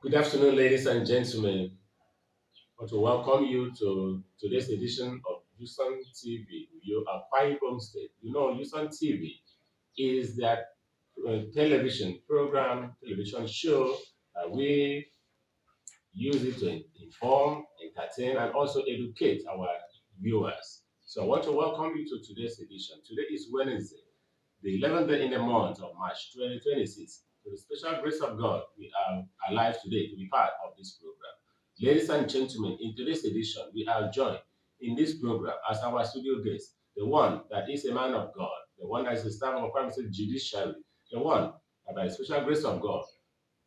Good afternoon, ladies and gentlemen. I want to welcome you to today's edition of Houston TV. You are Quiet Homestead. You know, Houston TV is that television program, television show. We use it to inform, entertain, and also educate our viewers. So I want to welcome you to today's edition. Today is Wednesday, the 11th day in the month of March 2026. To the special grace of God, we are alive today to be part of this program. Ladies and gentlemen, in today's edition, we are joined in this program as our studio guest, the one that is a man of God, the one that is a staff of Prime Minister Judiciary, the one that by the special grace of God,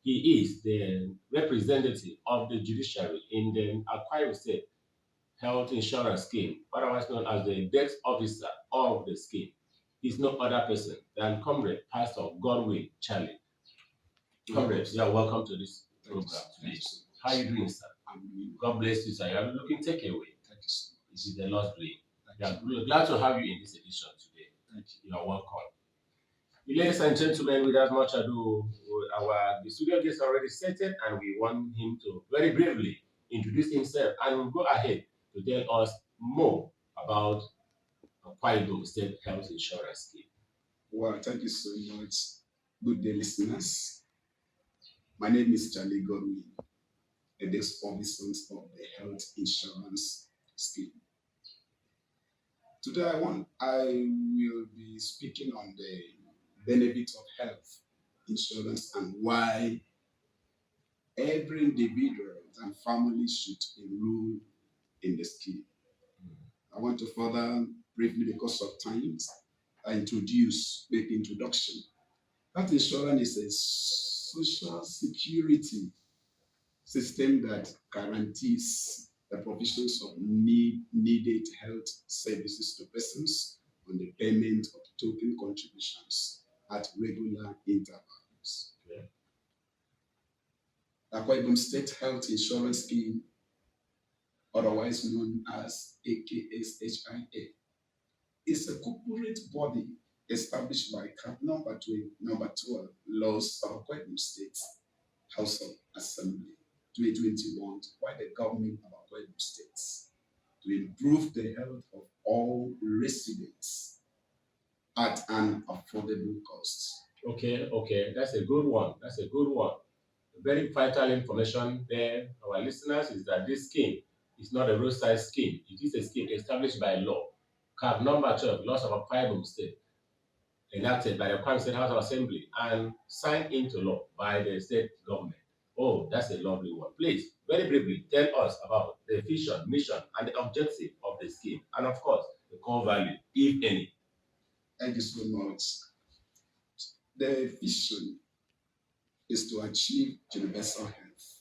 he is the representative of the judiciary in the Akwa State Health Insurance Scheme, otherwise known as the desk officer of the scheme, is no other person than Comrade Pastor Godwin Charlie. Comrade, you are welcome to this program today. How are you doing, sir? God bless you, sir. You are looking take away. Thank you so much. It is the Lord's doing. We are glad to have you in this edition today. Thank you. You are welcome. Ladies and gentlemen, without much ado, the studio guest already seated, and we want him to very briefly introduce himself and go ahead to tell us more about Kwaido State Health Insurance Scheme. Well, thank you so much. Good day, listeners. My name is Charlie Godwin, a desk officer of the Health Insurance Scheme. Today, I will be speaking on the benefits of health insurance and why every individual and family should enroll in the scheme. I want to further briefly, because of time, make the introduction. Health insurance is a social security system that guarantees the provisions of needed health services to persons on the payment of token contributions at regular intervals. Okay. The Akwa Ibom State Health Insurance Scheme, otherwise known as AKSHIA, is a corporate body established by CAP number 12 laws of Akwa Ibom State House of Assembly 2021 by the government of Akwa Ibom State to improve the health of all residents at an affordable cost. Okay, that's a good one. That's a good one. Very vital information there, our listeners, is that this scheme is not a roadside scheme. It is a scheme established by law. CAB number 12, Laws of Akwa Ibom State, enacted by the Kwara State House of Assembly and signed into law by the state government. Oh, that's a lovely one. Please, very briefly, tell us about the vision, mission, and the objective of the scheme, and of course, the core value, if any. Thank you so much. The vision is to achieve universal health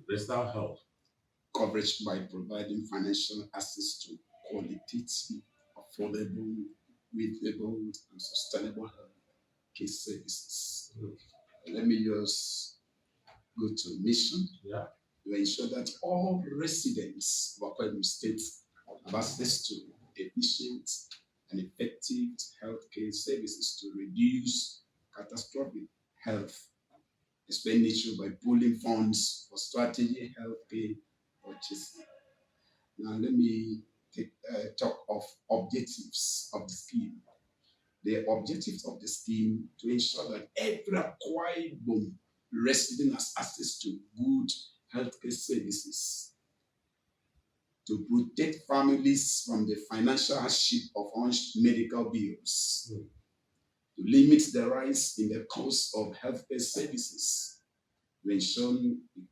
Universal health. coverage by providing financial access to qualitative, affordable, reasonable, and sustainable health care services. Let me just go to mission. Yeah. To ensure that all residents of Akwa Ibom State have access to efficient and effective healthcare services to reduce catastrophic health expenditure by pooling funds for strategic healthcare purchasing. Now, let me talk of objectives of the scheme. The objectives of the scheme to ensure that every Akwa Ibom resident has access to good healthcare services, to protect families from the financial hardship of medical bills, to limit the rise in the cost of healthcare services, to ensure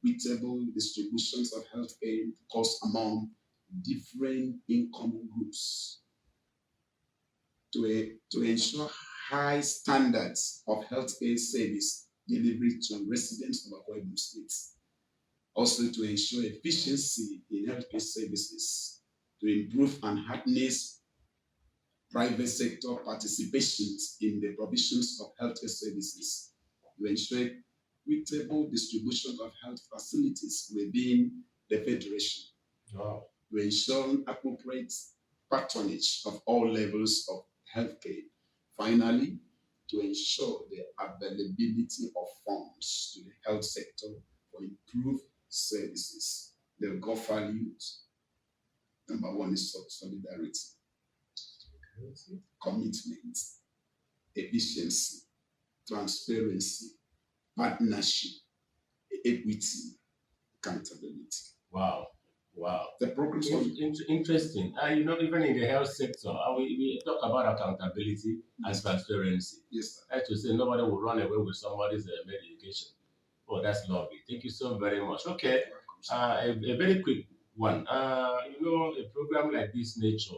equitable distributions of healthcare costs among different income groups, to ensure high standards of healthcare service delivery to residents of Akwa Ibom State. Also to ensure efficiency in healthcare services, to improve and harness private sector participations in the provisions of healthcare services, to ensure equitable distribution of health facilities within the Federation, Wow. to ensure appropriate patronage of all levels of healthcare. Finally, to ensure the availability of funds to the health sector for for improved services. The core values, number one is solidarity, commitment, efficiency, transparency, partnership, equity, accountability. Wow. Wow. The progress on Interesting. Even in the health sector, we talk about accountability and transparency. yes, sir. Like to say nobody will run away with somebody's medication. Oh, that's lovely. Thank you so very much. Okay, a very quick one. A program like this nature,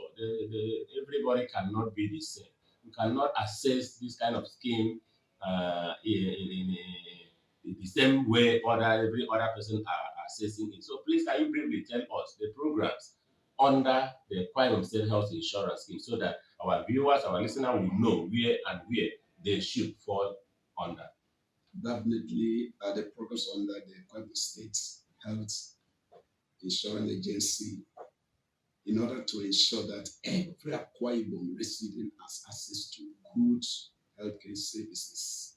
everybody cannot be the same. You cannot assess this kind of scheme in the same way every other person are assessing it. So please, can you briefly tell us the programs under the Kwai State Health Insurance Scheme so that our viewers, our listeners will know where they should fall under? Definitely, the progress under the Kwai State Health Insurance Agency, in order to ensure that every Akwa Ibom resident has access to good healthcare services.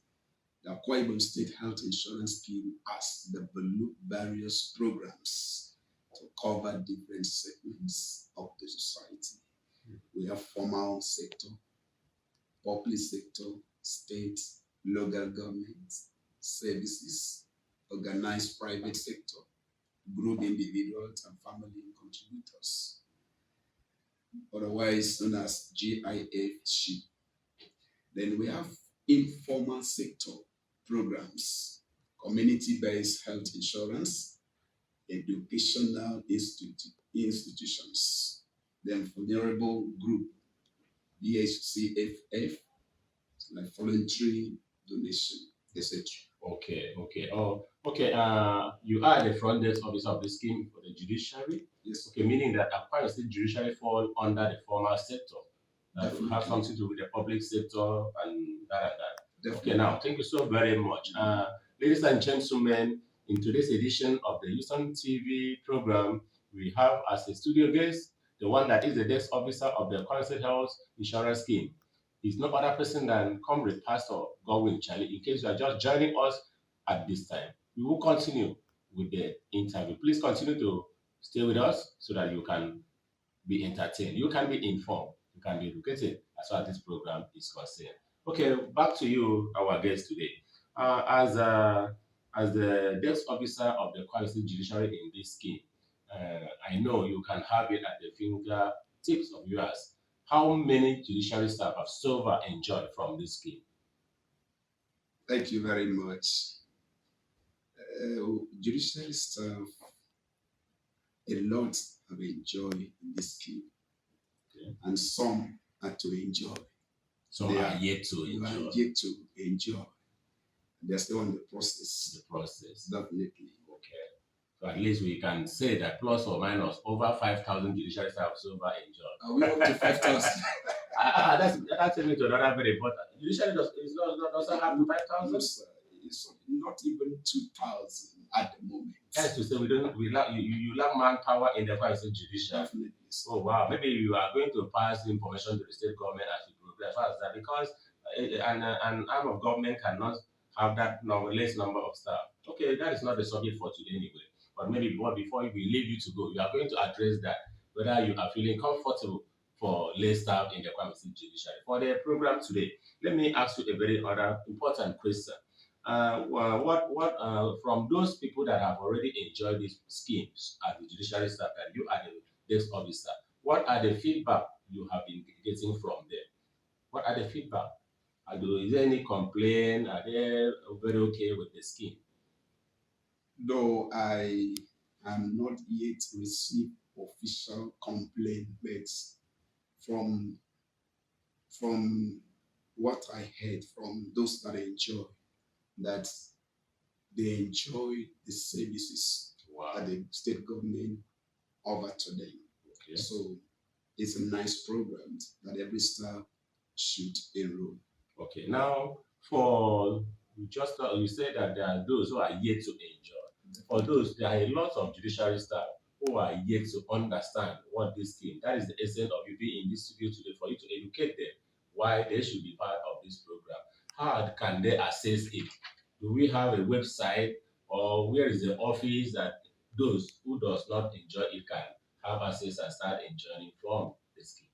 The Akwa Ibom State Health Insurance Scheme has developed various programs to cover different segments of the society. We have formal sector, public sector, state, local government, services, organized private sector, group individuals and family contributors, otherwise known as GIF. Then we have informal sector programs, community-based health insurance, educational institutions, then vulnerable group, BHCFF, like voluntary donation, etc. Okay. Oh, okay. You are the front desk officer of the scheme for the judiciary. Yes. Okay, meaning that Akwa State judiciary fall under the formal sector. That will have Definitely. something to do with the public sector and that. Definitely. Okay, now thank you so very much. Ladies and gentlemen, in today's edition of the Houston TV program, we have as a studio guest the one that is the desk officer of the Kwai State Health Insurance Scheme. He's no other person than Comrade Pastor Godwin Charlie. In case you are just joining us at this time, we will continue with the interview. Please continue to stay with us so that you can be entertained, you can be informed, you can be educated as far as this program is concerned. Okay, back to you, our guest today. As the desk officer of the Kwai State Judiciary in this scheme, I know you can have it at the fingertips of yours. How many judiciary staff have so far enjoyed from this scheme? Thank you very much. Judiciary staff, a lot have enjoyed in this scheme, Okay. and some are to enjoy. Some They are are- yet to You are enjoy yet to enjoy. They're still on the process, the process. definitely. Okay. So at least we can say that plus or minus over 5,000 judiciary staff have so far enjoyed. Are we up to 5,000? That's even to another very important. Judiciary doesn't have to 5,000. No, sir. It's not even 2,000 at the moment. That's to say you lack manpower in the Kwai State judiciary. Definitely. Oh wow, maybe you are going to pass information to the state government as you progress. As that because an arm of government cannot have that less number of staff. Okay, that is not the subject for today anyway. But maybe before we leave you to go, you are going to address that whether you are feeling comfortable for less staff in the Kwai State judiciary. For the program today, let me ask you a very other important question. From those people that have already enjoyed these schemes as the judiciary staff and you are the desk officer, what are the feedback you have been getting from them? What are the feedback? Is there any complaint? Are they very okay with the scheme? Though I am not yet received official complaint, but from what I heard from those that enjoy, that they enjoy the services Wow. that the state government offer to them. Okay. So it's a nice program that every staff should enroll. Okay. Now, for you said that there are those who are yet to enjoy. For those, there are a lot of judiciary staff who are yet to understand what this scheme. That is the essence of you being in this studio today, for you to educate them why they should be part of this program. How can they access it? Do we have a website or where is the office that those who does not enjoy it can have access and start enjoying from the scheme?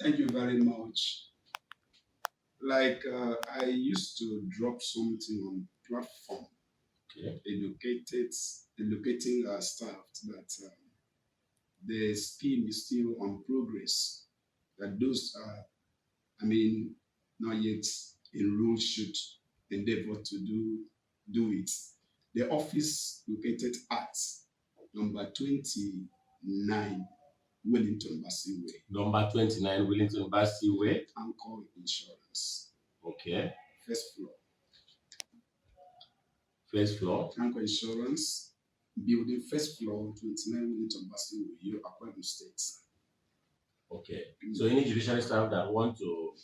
Thank you very much. Like I used to drop something on platform, Okay. educating our staff that the scheme is still on progress. That those are, I mean, not yet enrolled should endeavor to do it. The office located at number 29 Wellington Bassey Way, Number 29 Wellington Bassey Way. Anchor Insurance, Okay. first floor. First floor. Anchor Insurance, building first floor, 29 Wellington Bassey Way, Akwa Ibom State. Okay. So any judiciary staff that want to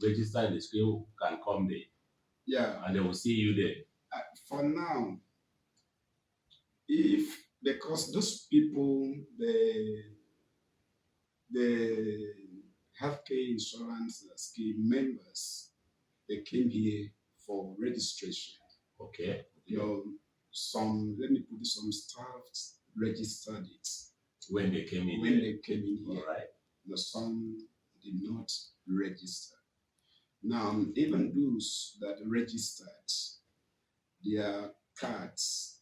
register in the scheme can come there Yeah, and they will see you there. for now, if because those people, the healthcare insurance scheme members, they came here for registration. Okay. You know, let me put it, some staff registered it When they came in when there. they came in here. All right. The some did not register. Now, even those that registered, their cards,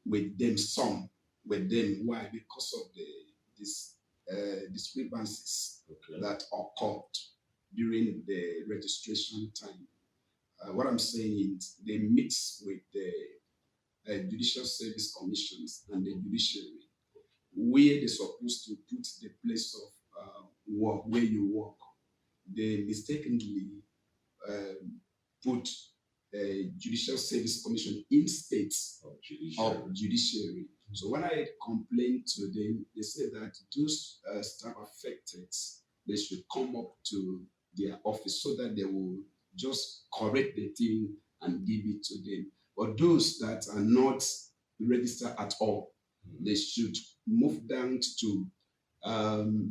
with them, some with them. Why? Because of this discrepancies Okay. that occurred during the registration time. What I'm saying is they mix with the Judicial Service Commissions and the judiciary, where they're supposed to put the place of work, where you work. They mistakenly put Judicial Service Commission instead of judiciary. So when I complained to them, they said that those staff affected, they should come up to their office so that they will just correct the thing and give it to them. But those that are not registered at all, they should move down to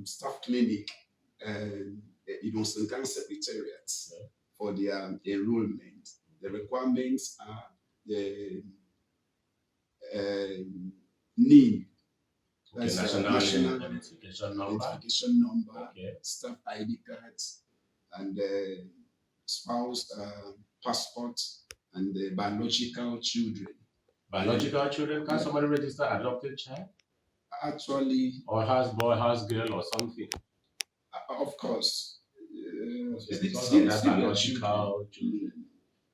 staff clinic and Idonsenkan Secretariat for their enrollment. The requirements are the NIN, Okay. that's National identification number. identification number, Okay. staff ID cards, and spouse passport, and the biological children. Biological children, can somebody register adopted child? Actually, Or house boy, house girl, or something? of course, Okay. it's Because still, of that still your biological children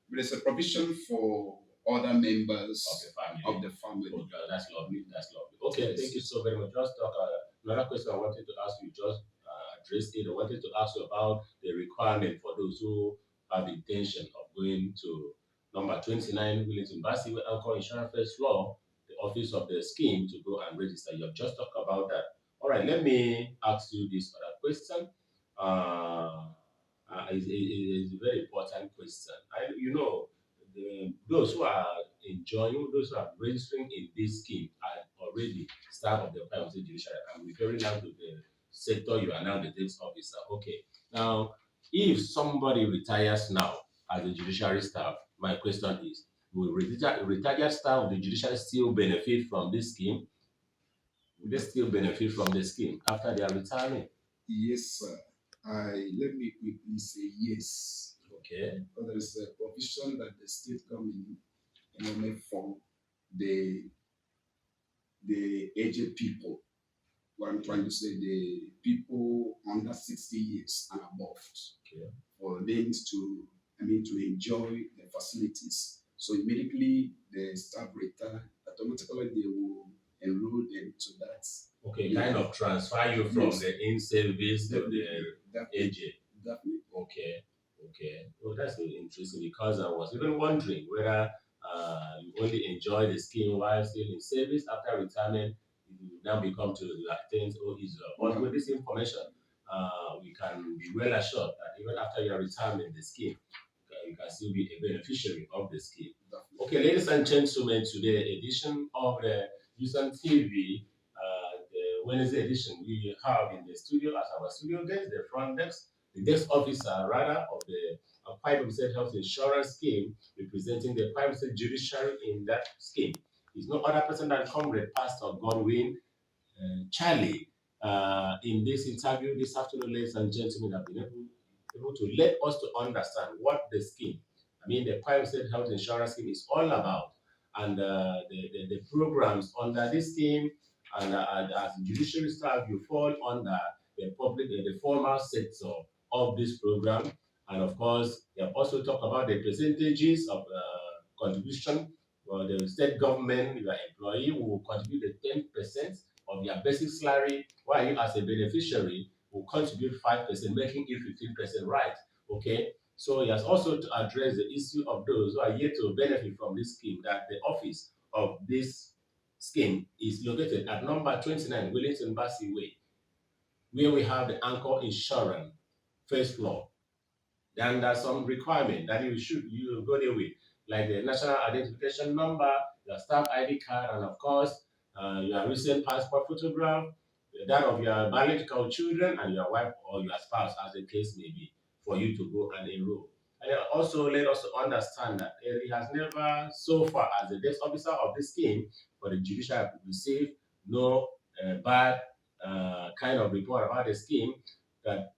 But there's a provision for other members of the family. of the family. Okay, that's lovely. That's lovely. Okay, Yes. thank you so very much. Just talk. Another question I wanted to ask you, just address it. I wanted to ask you about the requirement for those who have the intention of going to number 29 Wellington Bassey Anchor Insurance first floor, the office of the scheme, to go and register. You have just talked about that. All right, let me ask you this other question. It's a very important question. Those who are enjoying, those who are registering in this scheme are already staff of the Prime State Judiciary. I'm referring now to the sector you are now the tax officer. Okay. Now, if somebody retires now as a judiciary staff, my question is, will retired staff of the judiciary still benefit from this scheme? Will they still benefit from the scheme after they are retiring? Yes, sir. Let me quickly say yes. Okay. But there is a provision that the state government made for the aged people. What I'm trying to say, the people under 60 years and above, Okay. for them to enjoy the facilities. So immediately the staff retire, automatically they will enroll them to that. Okay, Yeah. kind of transfer you from Yes. the in-service to the Definitely. aged. Definitely. Okay. Well, that's really interesting because I was even wondering whether you only enjoy the scheme while still in service. After retirement, you now become to attend Israel. But with this information, we can be well assured that even after your retirement, the scheme, you can still be a beneficiary of the scheme. Definitely. Okay, ladies and gentlemen, today edition of the Usan TV, the Wednesday edition, we have in the studio as our studio guest, the front desk, the desk officer rather of the Akwa Ibom State Health Insurance Scheme, representing the Akwa Ibom State Judiciary in that scheme. It's no other person than Comrade Pastor Godwin Charlie. In this interview this afternoon, ladies and gentlemen, have been able to let us to understand what the scheme, I mean, the Akwa Ibom State Health Insurance Scheme is all about, and the programs under this scheme, and as judiciary staff, you fall under the public, the formal sector of this program. And of course, they have also talked about the percentages of contribution. Well, the state government, your employee will contribute the 10% of your basic salary, while you as a beneficiary will contribute 5%, making it 15%, right? Okay. So he has also to address the issue of those who are yet to benefit from this scheme, that the office of this scheme is located at number 29 Wellington Bassey Way, where we have the Anchor Insurance first floor. Then there's some requirement that you go there with, like the national identification number, your staff ID card, and of course, your recent passport photograph, that of your biological children and your wife or your spouse, as the case may be, for you to go and enroll. And then also let us understand that it has never, so far as the desk officer of this scheme for the judiciary, received no bad kind of report about the scheme, that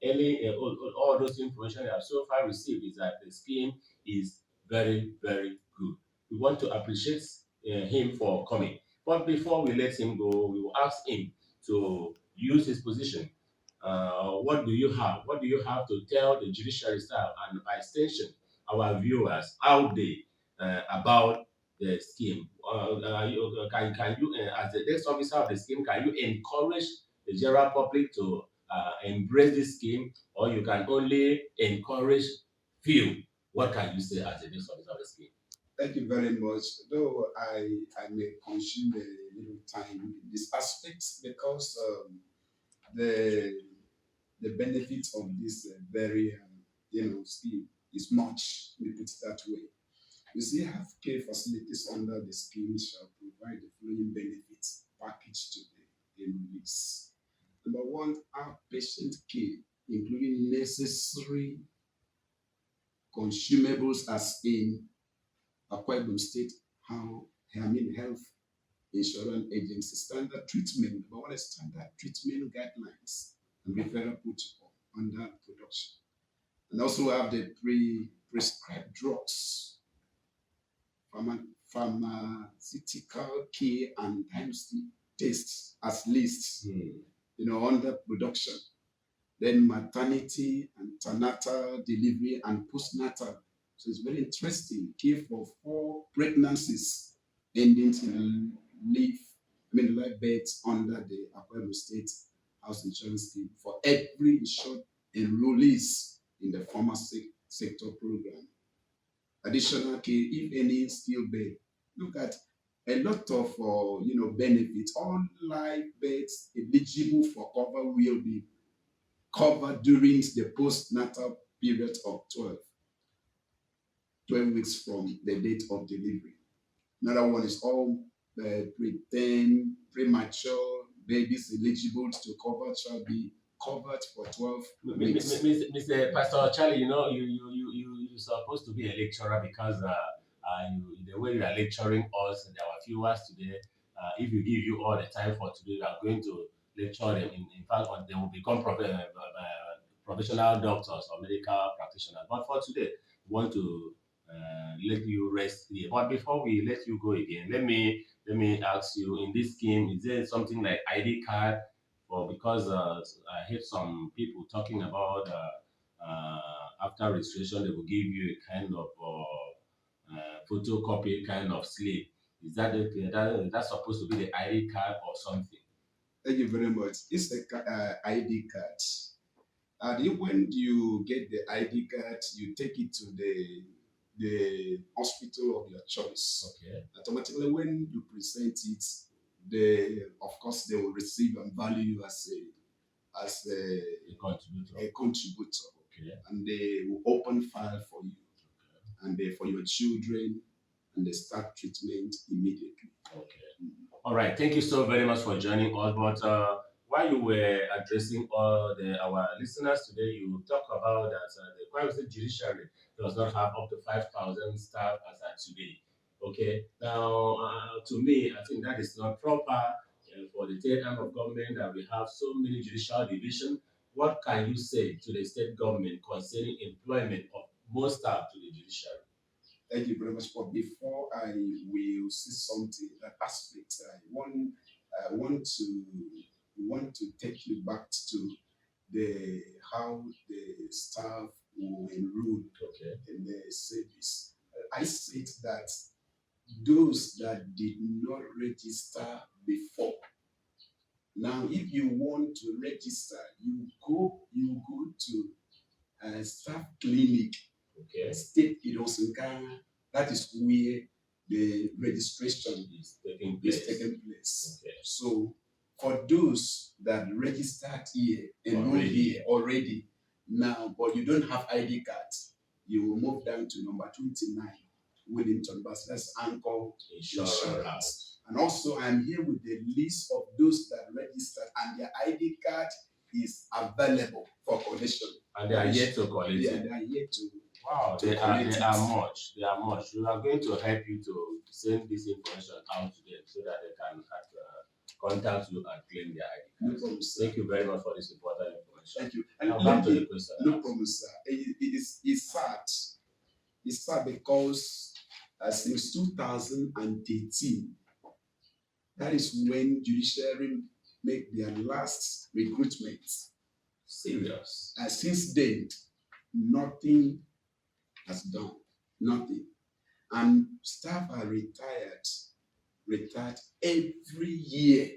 all those information I have so far received is that the scheme is very, very good. We want to appreciate him for coming. But before we let him go, we will ask him to use his position. What do you have? What do you have to tell the judiciary staff and by extension our viewers out there about the scheme? Can you, as the desk officer of the scheme, can you encourage the general public to embrace this scheme, or you can only encourage few? What can you say as a desk officer of the scheme? Thank you very much. Though I may consume a little time in this aspect because the benefit of this very scheme is much. We put it that way. You see, healthcare facilities under the scheme shall provide the following benefits packaged to the enrollees. Number one, outpatient care, including necessary consumables as in Akwa Ibom State Health Insurance Agency standard treatment. Number one is standard treatment guidelines and referral protocol under production. And also have the prescribed drugs, pharmaceutical care and times tests as lists, under production. Then maternity and antenatal delivery and postnatal. So it's very interesting. Care for 4 pregnancies ending in live births under the Akwa Ibom State House Insurance Scheme for every insured enrollees in the formal sector program. Additional care, if any, still bed. Look at a lot of benefits. All live births eligible for cover will be covered during the postnatal period of 12 weeks from the date of delivery. Another one is all preterm, premature babies eligible to cover shall be covered for 12 weeks. Mr. Pastor Charlie, you're supposed to be a lecturer because the way you are lecturing us, there are viewers today. If you give you all the time for today, you are going to lecture them. In fact, they will become professional doctors or medical practitioners. But for today, we want to let you rest here. But before we let you go again, let me ask you, in this scheme, is there something like ID card? Or because I heard some people talking about after registration, they will give you a kind of photocopy kind of slip. Is that that's supposed to be the ID card or something? Thank you very much. It's the ID card. And when you get the ID card, you take it to the hospital of your choice. Okay. Automatically, when you present it, of course, they will receive and value you as a contributor. Okay. And they will open file for you, and for your children, and they start treatment immediately. Okay. All right. Thank you so very much for joining us. But while you were addressing all our listeners today, you talk about that the Kwara State Judiciary does not have up to 5,000 staff as at today. Okay, now to me, I think that is not proper for the third arm of government that we have so many judicial division. What can you say to the state government concerning employment of more staff to the judiciary? Thank you very much. But before I will say something, that aspect, I want to take you back to the how the staff were enrolled Okay. in the service. I said that those that did not register before. Now, if you want to register, you go to a staff clinic, Okay. state Idosinka. That is where the registration Is taking is place. taking place. Okay. So, for those that registered here, enrolled Already. here already now, but you don't have ID card, you will move down to number 29, Wellington Bus. That's Anchor Insurance. Insurance. And also, I'm here with the list of those that registered, and their ID card is available for collection. And they are yet to collect Yeah, it. they are yet to. Wow, to they are collect they it. are much. They are much. We are going to help you to send this information out to them so that they can contact you and claim their ID No cards. problem, sir. Thank you very much for this important information. Thank you. And Now let back to me, the question. no problem, sir. It's sad. It's sad because since 2013, that is when judiciary make their last recruitment. Serious. Since then, nothing has done. Nothing. And staff are retired every year.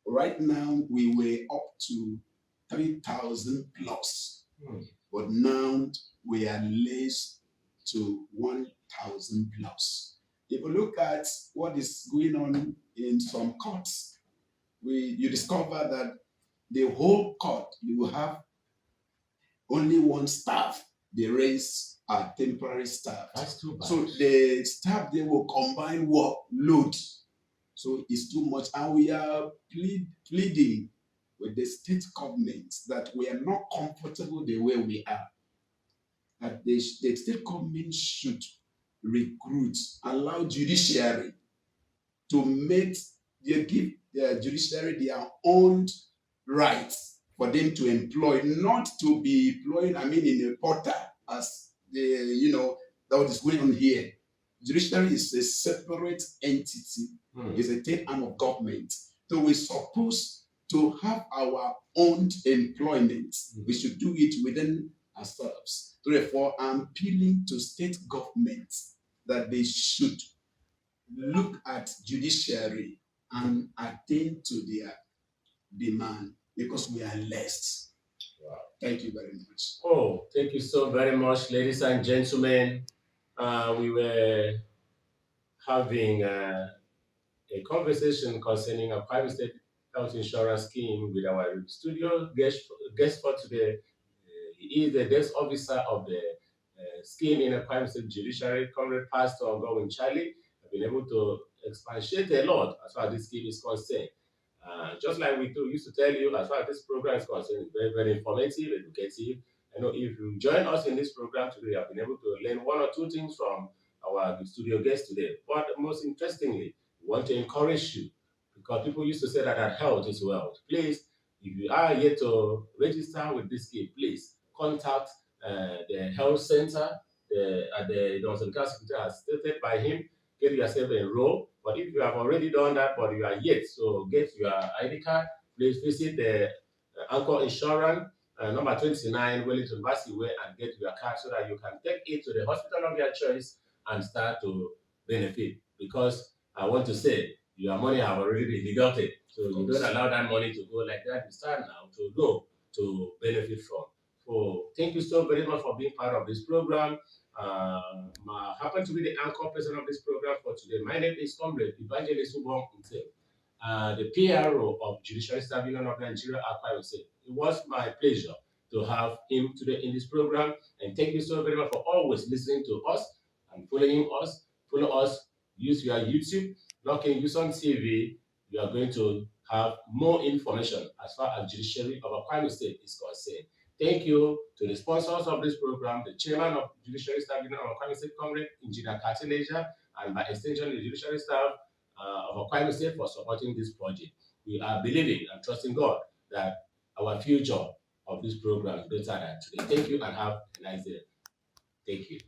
Right now, we were up to 3,000 plus, Hmm. but now we are less to 1,000 plus. If you look at what is going on in some courts, you discover that the whole court, you will have only one staff. The rest are temporary staff. That's too bad. So the staff, they will combine workload. So it's too much. And we are pleading with the state government that we are not comfortable the way we are. That the state government should recruit, allow judiciary to give the judiciary their own rights for them to employ, not to be employed, in a portal as that what is going on here. Judiciary is a separate entity, is a third arm of government. So we're supposed to have our own employment. We should do it within ourselves. Therefore, I'm appealing to state governments that they should look at judiciary and attend to their demand because we are less. Wow. Thank you very much. Oh, thank you so very much, ladies and gentlemen. We were having a conversation concerning a private state health insurance scheme with our studio guest for today. He is the desk officer of the scheme in a private state judiciary, Comrade Pastor Godwin Charlie. I've been able to expatiate a lot as far as this scheme is concerned. Just like we used to tell you, as far as this program is concerned, it's very, very informative, educative. I know if you join us in this program today, you have been able to learn one or two things from our studio guest today. But most interestingly, we want to encourage you because people used to say that health is wealth. Please, if you are yet to register with this scheme, please contact the health center at the Johnson Hospital as stated by him. Get yourself enrolled. But if you have already done that, but you are yet, so get your ID card. Please visit the Anchor Insurance, number 29, Wellington Way, and get your card so that you can take it to the hospital of your choice and start to benefit. Because I want to say, your money have already been deducted. So you don't allow that money to go like that. You start now to go to benefit from. So thank you so very much for being part of this program. I happen to be the anchor person of this program for today. My name is Comrade Evangelist Ubong himself, the PRO of Judiciary Staff Union of Nigeria, Akwa Ibom. It was my pleasure to have him today in this program. And thank you so very much for always listening to us and following us. Follow us, use your YouTube, log in, use on TV, you are going to have more information as far as judiciary of Akwa State is concerned. Thank you to the sponsors of this program, the chairman of Judiciary Staff Union of Akwa State Congress, Engineer Katileja, and by extension, the judiciary staff of Akwa State for supporting this project. We are believing and trusting God that our future of this program is better than today. Thank you and have a nice day. Thank you.